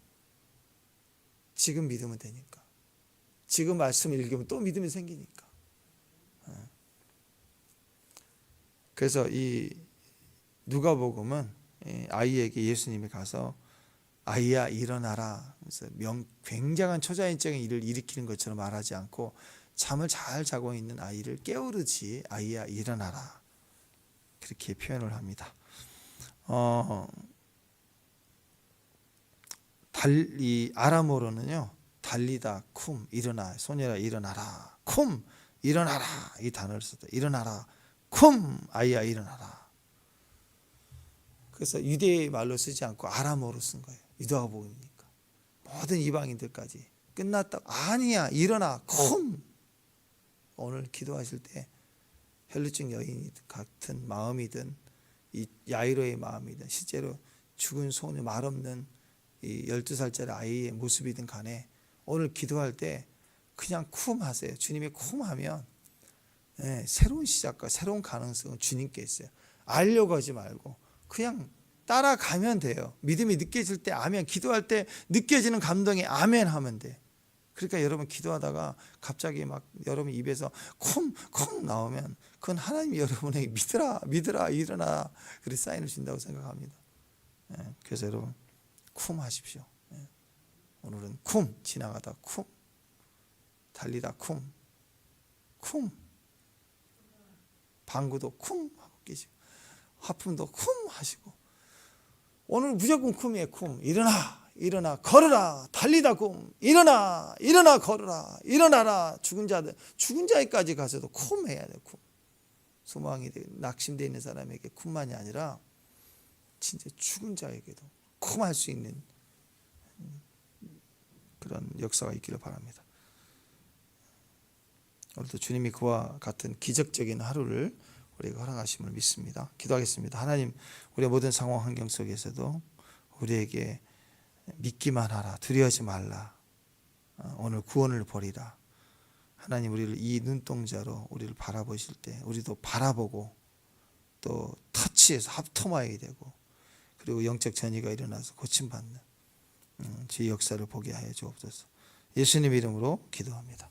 지금 믿으면 되니까. 지금 말씀 읽으면 또 믿음이 생기니까. 그래서 이 누가복음은 아이에게 예수님이 가서 아이야 일어나라, 그래서 굉장한 초자연적인 일을 일으키는 것처럼 말하지 않고 잠을 잘 자고 있는 아이를 깨우르지 아이야 일어나라, 그렇게 표현을 합니다. 이 아람어로는요, 달리다 쿰, 일어나, 소녀라 일어나라, 쿰 일어나라, 이 단어를 썼다. 일어나라 쿰, 아이야 일어나라. 그래서 유대의 말로 쓰지 않고 아람어로 쓴 거예요. 유다복음이니까 모든 이방인들까지 끝났다고. 아니야 일어나 쿰. 오늘 기도하실 때 혈루증 여인 같은 마음이든 이 야이로의 마음이든 실제로 죽은 소녀, 말없는 이 12살짜리 아이의 모습이든 간에 오늘 기도할 때 그냥 쿰 하세요. 주님이 쿰 하면 새로운 시작과 새로운 가능성은 주님께 있어요. 알려고 하지 말고 그냥 따라가면 돼요. 믿음이 느껴질 때 아멘, 기도할 때 느껴지는 감동에 아멘 하면 돼. 그러니까 여러분 기도하다가 갑자기 막 여러분 입에서 콩콩 나오면 그건 하나님이 여러분에게 믿으라 일어나, 그렇게 사인을 준다고 생각합니다. 그래서 여러분 쿰 하십시오. 오늘은 쿰, 지나가다 쿰, 달리다 쿰, 방구도 쿰 하고 계시고 화품도 쿰 하시고 오늘 무조건 쿰이에요. 쿰. 일어나 걸어라, 달리다 쿰, 일어나 걸어라, 일어나라. 죽은 자에까지 가서도 쿰 해야 돼요. 쿰. 소망이 낙심되어 있는 사람에게 쿰만이 아니라 진짜 죽은 자에게도 쿰 할 수 있는 그런 역사가 있기를 바랍니다. 오늘도 주님이 그와 같은 기적적인 하루를 우리에게 허락하심을 믿습니다. 기도하겠습니다. 하나님, 우리의 모든 상황 환경 속에서도 우리에게 믿기만 하라, 두려워하지 말라, 오늘 구원을 보리라. 하나님, 우리를 이 눈동자로 우리를 바라보실 때 우리도 바라보고 또 터치해서 합토마이 되고 그리고 영적 전이가 일어나서 고침받는 주의 역사를 보게 하여 주옵소서. 예수님 이름으로 기도합니다.